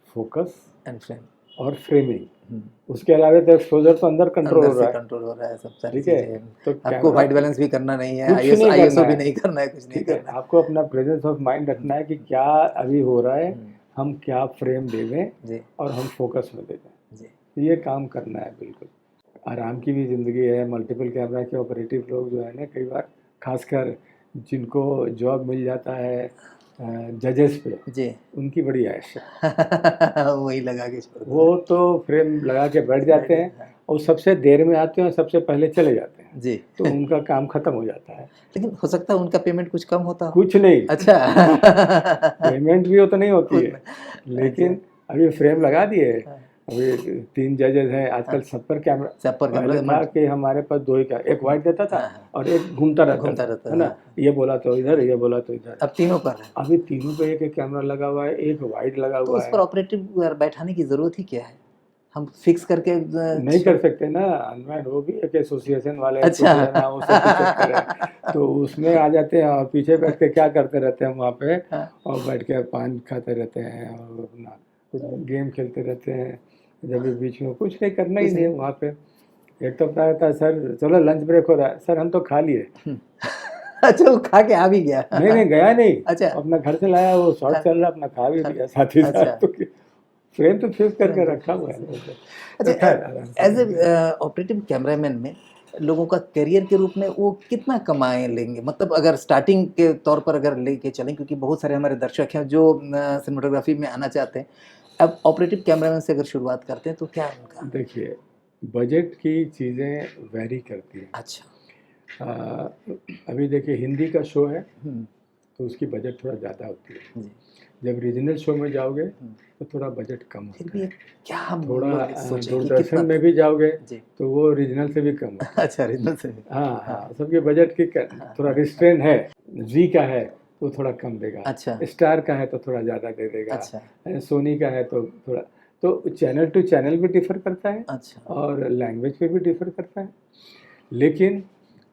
Speaker 2: फोकस
Speaker 1: एंड फ्रेम।
Speaker 2: और फ्रेमिंग। उसके अलावा तो एक्सपोज़र तो अंदर कंट्रोल
Speaker 1: अंदर
Speaker 2: हो
Speaker 1: से
Speaker 2: रहा है,
Speaker 1: कंट्रोल हो रहा है, सब सारी
Speaker 2: ठीक है?
Speaker 1: चीज़ें।
Speaker 2: तो
Speaker 1: आपको
Speaker 2: कैमरा
Speaker 1: व्हाइट बैलेंस भी करना नहीं है,
Speaker 2: कुछ नहीं करना
Speaker 1: आईएसओ भी
Speaker 2: है,
Speaker 1: नहीं करना है, कुछ नहीं
Speaker 2: ठीक है?
Speaker 1: करना है।
Speaker 2: आपको अपना प्रेजेंस ऑफ माइंड रखना है कि क्या अभी हो रहा है,
Speaker 1: हुँ,
Speaker 2: हम क्या फ्रेम दे दें
Speaker 1: जी,
Speaker 2: और हम फोकस में दे दें।
Speaker 1: जी।
Speaker 2: तो ये काम करना है बिल्कुल। आराम की भी ज़िंदगी है, मल्टीपल कैमरा के ऑपरेटिव लोग जो है ना, कई बार खासकर जिनको जॉब मिल जाता है जजेस पे,
Speaker 1: जी।
Speaker 2: उनकी बड़ी ऐश है।
Speaker 1: वही लगा के छोड़ दो।
Speaker 2: वो तो फ्रेम लगा के बैठ जाते हैं
Speaker 1: हाँ,
Speaker 2: और सबसे देर में आते हैं और सबसे पहले चले जाते हैं,
Speaker 1: जी।
Speaker 2: तो उनका काम खत्म हो जाता है।
Speaker 1: लेकिन हो सकता है उनका पेमेंट कुछ कम होता हो?
Speaker 2: कुछ नहीं,
Speaker 1: अच्छा।
Speaker 2: पेमेंट भी उतनी होती है,
Speaker 1: उतना अच्छा।
Speaker 2: लेकिन अभी फ्रेम लगा दिए।
Speaker 1: हाँ,
Speaker 2: अभी 3 जजेस हैं आजकल,
Speaker 1: हाँ,
Speaker 2: सब पर कैमरा।
Speaker 1: सब पर
Speaker 2: पहले
Speaker 1: कैमरा
Speaker 2: था कि हमारे पास 2 ही कैमरा, एक वाइड देता था
Speaker 1: हाँ, हाँ,
Speaker 2: और एक घूमता रहता
Speaker 1: घूमता
Speaker 2: था,
Speaker 1: रहता
Speaker 2: है
Speaker 1: था।
Speaker 2: ना? ये बोला तो इधर, ये बोला तो इधर।
Speaker 1: अब तीनों पर है।
Speaker 2: अभी तीनों पे एक-एक कैमरा लगा हुआ है, एक वाइड लगा
Speaker 1: तो
Speaker 2: हुआ
Speaker 1: उस पर
Speaker 2: है।
Speaker 1: ऑपरेटिव बैठाने की ज़रूरत ही क्या है? हम फिक्स करके
Speaker 2: नहीं कर सकते ना, अनमैन्ड वो भी एक एसोसिएशन वाले हैं, कुछ
Speaker 1: अच्छा।
Speaker 2: है ना, वो सब कुछ चक्कर है। तो उसमें आ जाते हैं और पीछे बैठ के क्या करते रहते हैं वहाँ पे,
Speaker 1: हाँ,
Speaker 2: और बैठ के पान खाते रहते हैं और अपना कुछ गेम खेलते रहते हैं। जब भी बीच में कुछ नहीं करना ही
Speaker 1: कुछ
Speaker 2: नहीं है
Speaker 1: नहीं।
Speaker 2: वहाँ पे। एक तो पता रहता है, सर चलो लंच ब्रेक हो रहा है, सर हम तो खा लिए।
Speaker 1: अच्छा, वो खा के आ भी गया।
Speaker 2: नहीं, नहीं गया नहीं,
Speaker 1: अच्छा।
Speaker 2: अपना घर से लाया, वो शॉर्ट
Speaker 1: खा
Speaker 2: चल रहा, अपना खा भी
Speaker 1: खा
Speaker 2: लिया साथ ही
Speaker 1: अच्छा।
Speaker 2: साथ। तो फ्रेम तो फिक्स करके
Speaker 1: फ्रेंड
Speaker 2: रखा हुआ है लोगों को।
Speaker 1: अच्छा,
Speaker 2: तो खैर आराम से
Speaker 1: एज़
Speaker 2: रहेंगे।
Speaker 1: ए ऑपरेटिव कैमरामैन में लोगों का करियर के रूप में वो कितना कमाए लेंगे? मतलब अगर स्टार्टिंग के तौर पर अगर लेके चलें, क्योंकि बहुत सारे हमारे दर्शक हैं जो सिनेमेटोग्राफी में आना चाहते हैं। अब ऑपरेटिव कैमरामैन से अगर शुरुआत करते हैं तो क्या है उनका?
Speaker 2: देखिए, बजट की चीज़ें वैरी करती हैं।
Speaker 1: अच्छा।
Speaker 2: अभी देखिए हिंदी का शो है,
Speaker 1: हुँ,
Speaker 2: तो उसकी बजट थोड़ा ज़्यादा होती है।
Speaker 1: जी।
Speaker 2: जब रीजनल शो में जाओगे,
Speaker 1: हुँ,
Speaker 2: तो थोड़ा बजट कम
Speaker 1: फिर
Speaker 2: होता
Speaker 1: भी
Speaker 2: है।
Speaker 1: एक क्या हम
Speaker 2: थोड़ा
Speaker 1: लोग सोचें कि
Speaker 2: दूरदर्शन
Speaker 1: कितना
Speaker 2: में भी जाओगे,
Speaker 1: जी।
Speaker 2: तो वो रीजनल से भी कम होता है।
Speaker 1: अच्छा, रीजनल से भी।
Speaker 2: हाँ,
Speaker 1: हाँ,
Speaker 2: हाँ, सबके बजट की
Speaker 1: हाँ,
Speaker 2: थोड़ा
Speaker 1: हाँ।
Speaker 2: रिस्ट्रेन है। ज़ी का है, तो थोड़ा कम देगा।
Speaker 1: अच्छा,
Speaker 2: स्टार का है, तो थोड़ा ज़्यादा दे देगा।
Speaker 1: अच्छा,
Speaker 2: सोनी का है, तो थोड़ा, तो चैनल टू चैनल भी डिफ़र करता है
Speaker 1: अच्छा।
Speaker 2: और लैंग्वेज पे भी डिफ़र करता है। लेकिन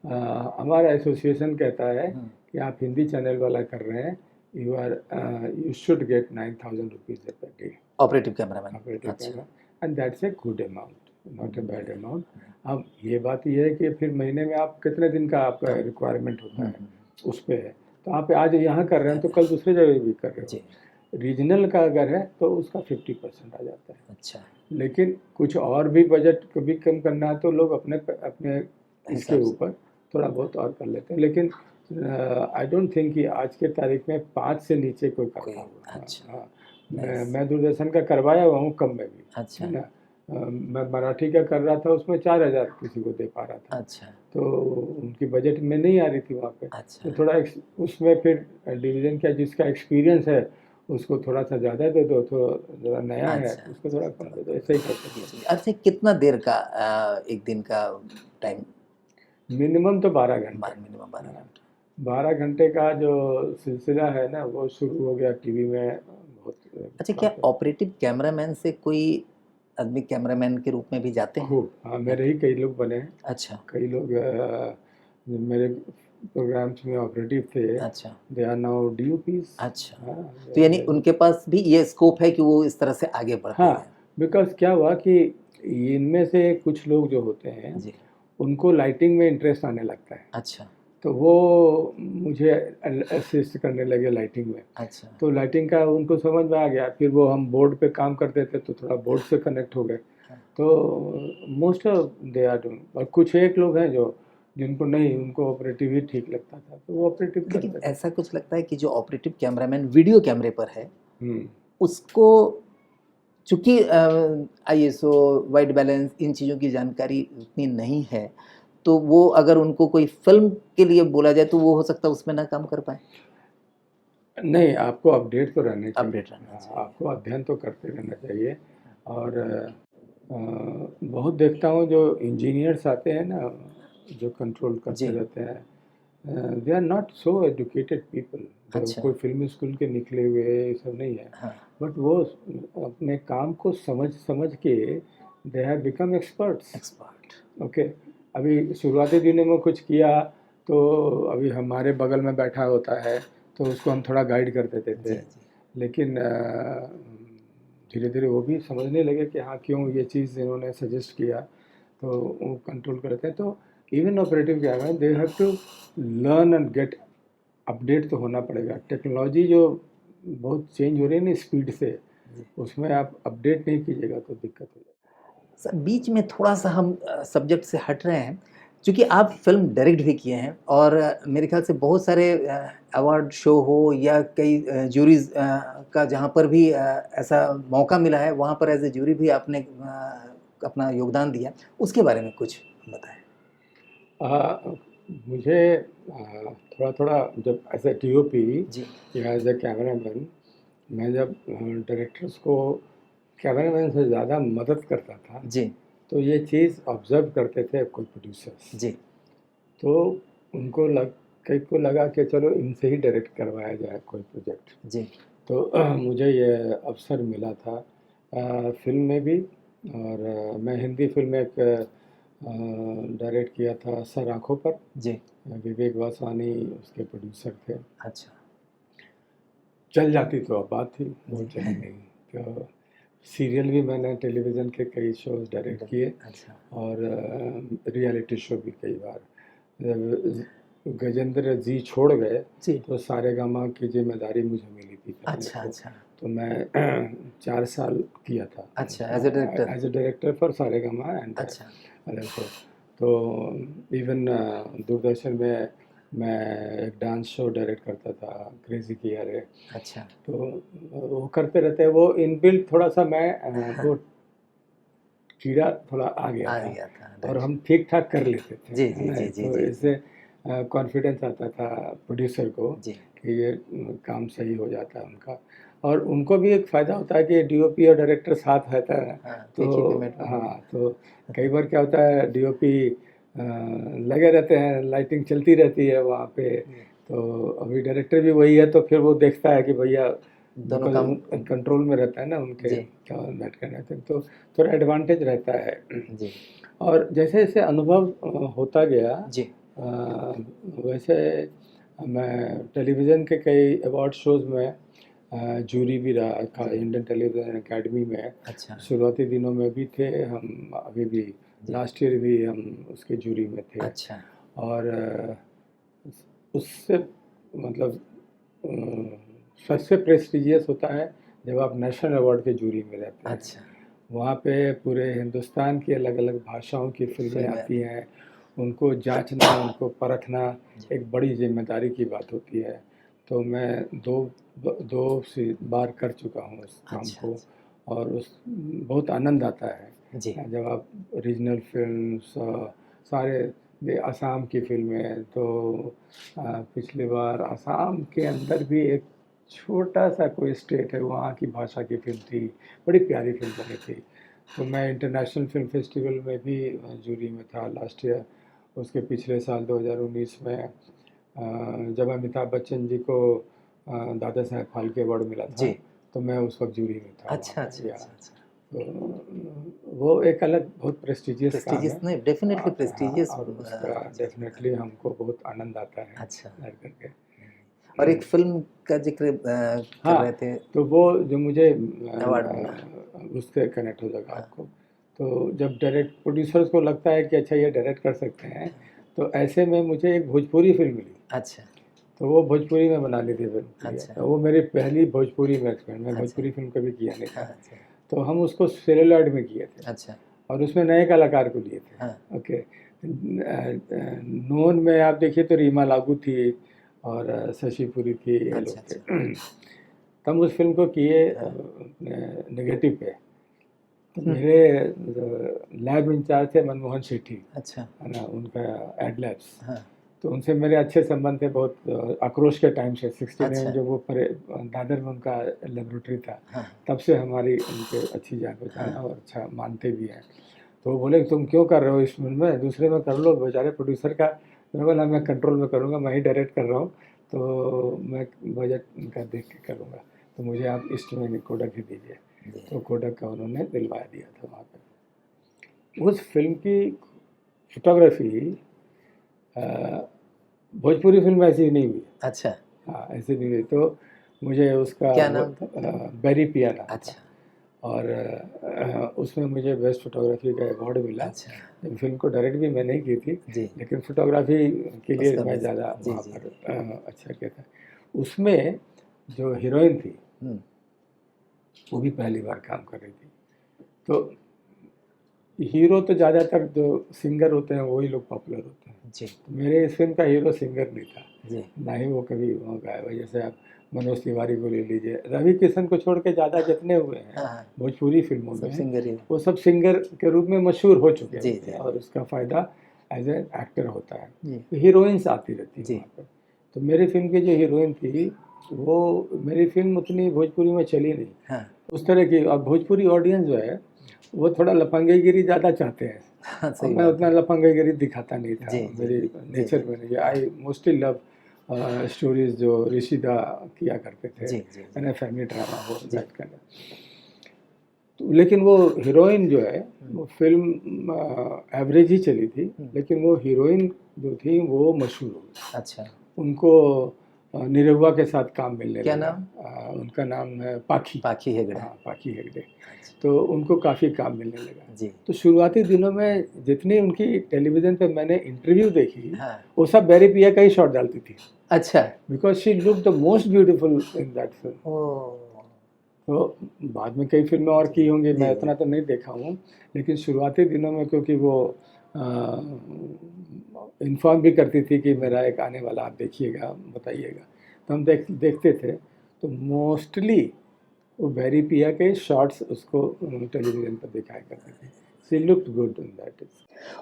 Speaker 2: हमारा एसोसिएशन कहता है
Speaker 1: हुँ,
Speaker 2: कि आप हिंदी चैनल वाला कर रहे हैं, you should get 9,000 rupees per day
Speaker 1: operative cameraman.
Speaker 2: Operative
Speaker 1: अच्छा।
Speaker 2: Camera, and that's a good amount, not a bad amount. अब ये बात ये है कि फिर महीने में आप कितने दिन का आपका
Speaker 1: कम।
Speaker 2: रिक्वायरमेंट होता
Speaker 1: हुँ,
Speaker 2: है,
Speaker 1: हुँ।
Speaker 2: उस पे है। तो आप आज यहाँ कर रहे हैं, तो कल दूसरे जगह भी कर रहे
Speaker 1: जी,
Speaker 2: हो। रीजनल का अगर है, तो उसका 50% आ जाता है।
Speaker 1: अच्छा,
Speaker 2: लेकिन कुछ और भी बजट कभी कम करना है, तो लोग अपने अपने इसके
Speaker 1: हिसाब से।
Speaker 2: ऊपर थोड़ा बहुत और कर लेते हैं। लेकिन आई डोंट थिंक कि आज के तारीख में 5 से नीचे कोई
Speaker 1: कोई
Speaker 2: करता होगा। हाँ,
Speaker 1: अच्छा,
Speaker 2: हाँ।
Speaker 1: नाइस।
Speaker 2: मैं दूरदर्शन का करवाया हुआ हूँ कम में भी,
Speaker 1: अच्छा,
Speaker 2: है ना? मैं मराठी का कर रहा था, उसमें 4,000 किसी को दे पा रहा था।
Speaker 1: अच्छा,
Speaker 2: तो उनकी बजट में नहीं आ रही थी वहाँ पे।
Speaker 1: अच्छा,
Speaker 2: तो थोड़ा उसमें फिर डिवीज़न क्या, जिसका एक्सपीरियंस है उसको थोड़ा-सा ज़्यादा दे दो, तो ज़रा नया है
Speaker 1: अच्छा,
Speaker 2: तो उसको थोड़ा कम दे दो, ऐसे ही करते
Speaker 1: जी,
Speaker 2: हैं।
Speaker 1: जी। अच्छा, कितना देर का एक दिन का टाइम?
Speaker 2: मिनिमम तो 12 घंटे।
Speaker 1: मिनिमम 12
Speaker 2: हाँ,
Speaker 1: घंटे।
Speaker 2: 12 घंटे का जो सिलसिला है ना, वो शुरू हो गया टीवी में बहुत
Speaker 1: अच्छा, क्या
Speaker 2: काफ़ी
Speaker 1: ऑपरेटिव कैमरामैन से कोई आदमी कैमरामैन के रूप में भी जाते हैं?
Speaker 2: खूब। हाँ, मेरे ही कई लोग बने हैं।
Speaker 1: अच्छा,
Speaker 2: कई लोग मेरे प्रोग्राम्स में ऑपरेटिव थे,
Speaker 1: अच्छा,
Speaker 2: दे आर नाउ डीओपीज़।
Speaker 1: अच्छा।
Speaker 2: हाँ,
Speaker 1: तो यानी उनके पास भी ये स्कोप है कि वो इस तरह से आगे बढ़ते
Speaker 2: हाँ,
Speaker 1: हैं?
Speaker 2: बिकॉज़ क्या हुआ कि इनमें से कुछ लोग जो होते हैं,
Speaker 1: जी,
Speaker 2: उनको लाइटिंग में इंटरेस्ट आने लगता है।
Speaker 1: अच्छा,
Speaker 2: तो वो मुझे असिस्ट करने लगे लाइटिंग में।
Speaker 1: अच्छा,
Speaker 2: तो लाइटिंग का उनको समझ में आ गया, फिर वो हम बोर्ड पे काम करते थे, तो थोड़ा बोर्ड से कनेक्ट हो गए।
Speaker 1: हाँ।
Speaker 2: तो most of they are doing, और कुछ एक लोग हैं जो, जिनको नहीं, उनको ऑपरेटिव ही ठीक लगता था, तो वो ऑपरेटिव
Speaker 1: लेकिन
Speaker 2: करते थे।
Speaker 1: ऐसा कुछ लगता है कि जो ऑपरेटिव कैमरामैन वीडियो कैमरे पर है,
Speaker 2: हुँ।
Speaker 1: उसको चूँकि आईएसओ, व्हाइट बैलेंस इन चीज़ों की जानकारी उतनी नहीं है, तो वो अगर उनको कोई फ़िल्म के लिए बोला जाए तो वो हो सकता है उसमें ना काम कर पाएँ?
Speaker 2: नहीं, आपको अपडेट तो रहने चाहिए।
Speaker 1: अपडेट रहना
Speaker 2: हाँ,
Speaker 1: चाहिए।
Speaker 2: आपको अध्ययन तो करते रहना चाहिए। और बहुत देखता हूँ जो इंजीनियर्स आते हैं ना, जो कंट्रोल करते रहते हैं, they are not so educated people.
Speaker 1: अच्छा।
Speaker 2: कोई फिल्म स्कूल के निकले हुए ये सब नहीं है,
Speaker 1: हाँ।
Speaker 2: बट वो अपने काम को समझ के they have become expert. Okay, अभी शुरुआती दिनों में कुछ किया तो अभी हमारे बगल में बैठा होता है तो उसको हम थोड़ा गाइड कर देते थे, लेकिन धीरे धीरे वो भी समझने लगे कि हाँ क्यों ये चीज़ इन्होंने सजेस्ट किया, तो वो कंट्रोल करते हैं। तो इवन ऑपरेटिव क्या है, they have to learn and get update तो होना पड़ेगा। टेक्नोलॉजी जो बहुत चेंज हो रही है ना स्पीड से, उसमें आप अपडेट नहीं कीजिएगा तो दिक्कत हो जाएगी।
Speaker 1: सर बीच में थोड़ा सा हम सब्जेक्ट से हट रहे हैं, क्योंकि आप फिल्म डायरेक्ट भी किए हैं और मेरे ख्याल से बहुत सारे अवार्ड शो हो या कई जूरीज का जहाँ पर भी ऐसा मौका मिला है वहाँ पर एज ए जूरी भी आपने अपना योगदान दिया, उसके बारे में कुछ बताएं।
Speaker 2: मुझे थोड़ा थोड़ा जब एज ए DOP या एज ए कैमरामैन, मैं जब डायरेक्टर्स को कैमरामैन से ज़्यादा मदद करता था
Speaker 1: जी,
Speaker 2: तो ये चीज़ ऑब्जर्व करते थे कोई प्रोड्यूसर्स
Speaker 1: जी,
Speaker 2: तो उनको कई को लगा कि चलो इनसे ही डायरेक्ट करवाया जाए कोई प्रोजेक्ट
Speaker 1: जी।
Speaker 2: तो मुझे ये अवसर मिला था फिल्म में भी। और मैं हिंदी फिल्म एक डायरेक्ट किया था सर आँखों पर
Speaker 1: जी।
Speaker 2: विवेक वासवानी उसके प्रोड्यूसर थे।
Speaker 1: अच्छा।
Speaker 2: चल जाती तो अब बात थी, वो चली नहीं। तो सीरियल भी मैंने टेलीविज़न के कई शोज डायरेक्ट किए।
Speaker 1: अच्छा।
Speaker 2: और रियलिटी शो भी कई बार। गजेंद्र जी छोड़ गए तो सारेगामा की जिम्मेदारी मुझे मिली थी।
Speaker 1: अच्छा, अच्छा।
Speaker 2: तो मैं 4 साल किया था।
Speaker 1: अच्छा, as a
Speaker 2: director for Saregama and
Speaker 1: अच्छा।
Speaker 2: Other show. तो इवन दूरदर्शन में मैं एक डांस शो डायरेक्ट करता था, क्रेजी किया रे।
Speaker 1: अच्छा।
Speaker 2: तो वो करते रहते हैं, वो इनबिल्ट थोड़ा सा मैं वो कीड़ा थोड़ा आ गया था और हम ठीक ठाक कर लेते थे।
Speaker 1: जी, जी, जी, जी,
Speaker 2: तो इससे कॉन्फिडेंस आता था प्रोड्यूसर को कि ये काम सही हो जाता है उनका। और उनको भी एक फ़ायदा होता है कि DOP और डायरेक्टर साथ रहता है। तो हाँ, तो कई बार क्या होता है DOP लगे रहते हैं, लाइटिंग चलती रहती है वहाँ पे, तो अभी डायरेक्टर भी वही है तो फिर वो देखता है कि भैया दोनों काम कंट्रोल में रहता है ना उनके, क्या बैठ कर रहते हैं, तो थोड़ा एडवांटेज रहता है जी। और जैसे जैसे अनुभव होता गया जी वैसे मैं टेलीविज़न के कई अवार्ड शोज़ में जूरी भी रहा इंडियन टेलीविज़न एकेडमी में। अच्छा। शुरुआती दिनों में भी थे हम, अभी भी लास्ट ईयर भी हम उसके जूरी में थे। अच्छा। और उससे मतलब सबसे प्रेस्टिजियस होता है जब आप नेशनल अवार्ड के जूरी में रहते हैं। अच्छा। वहाँ पे पूरे हिंदुस्तान की अलग अलग भाषाओं की फिल्में आती हैं, उनको जांचना, उनको परखना एक बड़ी जिम्मेदारी की बात होती है। तो मैं दो से बार कर चुका हूँ उस काम को। और उस बहुत आनंद आता है जी। जब आप रीजनल फिल्म्स सारे असम की फिल्में, तो पिछली बार असम के अंदर भी एक छोटा सा कोई स्टेट है, वहाँ की भाषा की फिल्म थी, बड़ी प्यारी फिल्म बनी थी। तो मैं इंटरनेशनल फिल्म फेस्टिवल में भी जूरी में था लास्ट ईयर। उसके पिछले साल 2019 में जब अमिताभ बच्चन जी को दादा साहेब फाल्के अवार्ड मिला था तो मैं उस वक्त जूरी में था। अच्छा, अच्छा। तो वो एक अलग बहुत प्रेस्टिजियस काम है। नहीं, डेफिनेटली प्रेस्टिजियस, और उसका डेफिनेटली हमको बहुत आनंद आता है। अच्छा करके।
Speaker 1: और एक फिल्म का जिक्र कर रहे थे,
Speaker 2: तो वो जो मुझे उससे कनेक्ट हो जाएगा आपको। तो जब डायरेक्ट प्रोड्यूसर्स को लगता है कि अच्छा ये डायरेक्ट कर सकते हैं, तो ऐसे में मुझे एक भोजपुरी फिल्म मिली। अच्छा। तो वो भोजपुरी में बना ली थी फिल्म। अच्छा। तो वो मेरी पहली भोजपुरी में एक्सपेरिमेंट, मैं भोजपुरी फिल्म कभी किया नहीं था। अच्छा। तो हम उसको सेलुलॉइड में किए थे। अच्छा। और उसमें नए कलाकार को लिए थे। हाँ। ओके। नोन में आप देखिए तो रीमा लागू थी और शशि पुरी थी, ये लोग थे। तब उस फिल्म को किए नेगेटिव पे। तो मेरे लैब इंचार्ज थे मनमोहन शेट्टी। अच्छा। है ना, उनका एड लैब्स। हाँ। तो उनसे मेरे अच्छे संबंध थे बहुत आक्रोश के टाइम से। 69 में जो वो दादर में उनका लेबोरेटरी था। हाँ। तब से हमारी उनके अच्छी जान पहचान है और अच्छा मानते भी हैं। तो वो बोले तुम क्यों कर रहे हो इस फिल्म में, दूसरे में कर लो। बेचारे प्रोड्यूसर का मैं बोला मैं कंट्रोल में करूँगा, मैं ही डायरेक्ट कर रहा हूँ, तो मैं बजट का देख के करूँगा, तो मुझे आप इसमें कोडक ही दीजिए। तो कोडक का उन्होंने दिलवा दिया था वहाँ पर। उस फिल्म की फोटोग्राफी भोजपुरी फिल्म ऐसी नहीं हुई।
Speaker 1: अच्छा।
Speaker 2: हाँ, ऐसी नहीं हुई। तो मुझे उसका
Speaker 1: क्या नाम था?
Speaker 2: बेरी पिया नाम।
Speaker 1: अच्छा।
Speaker 2: और उसमें मुझे बेस्ट फोटोग्राफी का अवार्ड मिला। अच्छा। फिल्म को डायरेक्ट भी मैंने ही की थी, लेकिन फोटोग्राफी के लिए मैं ज़्यादा वहाँ पर अच्छा किया था। उसमें जो हीरोइन थी वो भी पहली बार काम कर रही थी। तो हीरो तो ज़्यादातर जो सिंगर होते हैं वही लोग पॉपुलर होते हैं जी। तो मेरे इस फिल्म का हीरो सिंगर नहीं था जी, ना ही वो कभी वहाँ गाया। जैसे आप मनोज तिवारी को ले लीजिए, रवि किशन को छोड़ के ज़्यादा जितने हुए हैं भोजपुरी फिल्मों में सिंगर, वो सब सिंगर के रूप में मशहूर हो चुके हैं और उसका फ़ायदा एज ए एक्टर होता है। तो हीरोइंस आती रहती है वहाँ पर। तो मेरी फिल्म की जो हीरोइन थी वो, मेरी फिल्म उतनी भोजपुरी में चली नहीं उस तरह की। अब भोजपुरी ऑडियंस जो है वो थोड़ा लफंगेगिरी ज़्यादा चाहते हैं। मैं उतना लफंगेगिरी दिखाता नहीं था मेरी नेचर में। आई मोस्टली लव स्टोरीज जो ऋषिदा किया करते थे, मैंने फैमिली ड्रामा वो दैट करना। तो लेकिन वो हीरोइन जो है वो फिल्म एवरेज ही चली थी, लेकिन वो हीरोइन जो थी वो मशहूर हो गई। अच्छा। उनको निरहुआ के साथ काम मिलने लगा। क्या नाम? उनका नाम है पाखी हेगड़े। हाँ, पाखी हेगड़े। तो उनको काफ़ी काम मिलने लगा जी। तो शुरुआती दिनों में जितनी उनकी टेलीविज़न पे मैंने इंटरव्यू देखी वो सब बेरी पिया का ही शॉट डालती थी। अच्छा। Because she look the most beautiful in that film. तो बाद में कई फिल्में और की होंगी, मैं इतना तो नहीं देखा हूँ, लेकिन शुरुआती दिनों में क्योंकि वो इन्फॉर्म भी करती थी कि मेरा एक आने वाला, आप देखिएगा बताइएगा, तो हम देखते थे। तो मोस्टली वो बेरी पिया के शॉट्स उसको टेलीविज़न पर दिखाया करते थे। She looked good in that.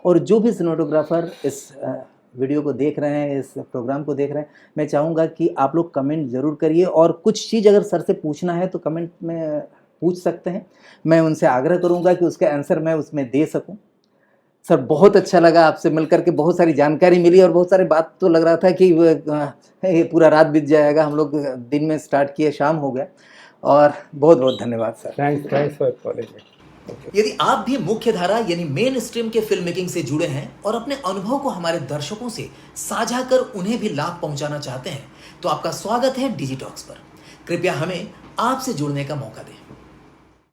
Speaker 1: और जो भी सिनेमेटोग्राफर इस वीडियो को देख रहे हैं, इस प्रोग्राम को देख रहे हैं, मैं चाहूँगा कि आप लोग कमेंट ज़रूर करिए, और कुछ चीज़ अगर सर से पूछना है तो कमेंट में पूछ सकते हैं। मैं उनसे आग्रह करूँगा कि उसका आंसर मैं उसमें दे सकूँ। सर बहुत अच्छा लगा आपसे मिलकर के, बहुत सारी जानकारी मिली और बहुत सारी बात तो लग रहा था कि ये पूरा रात बीत जाएगा, हम लोग दिन में स्टार्ट किए शाम हो गया। और बहुत बहुत धन्यवाद सर।
Speaker 2: Thanks for calling.
Speaker 1: यदि आप भी मुख्य धारा यानी मेन स्ट्रीम के फिल्म मेकिंग से जुड़े हैं और अपने अनुभव को हमारे दर्शकों से साझा कर उन्हें भी लाभ पहुंचाना चाहते हैं, तो आपका स्वागत है डिजिटॉक्स पर। कृपया हमें आपसे जुड़ने का मौका दें।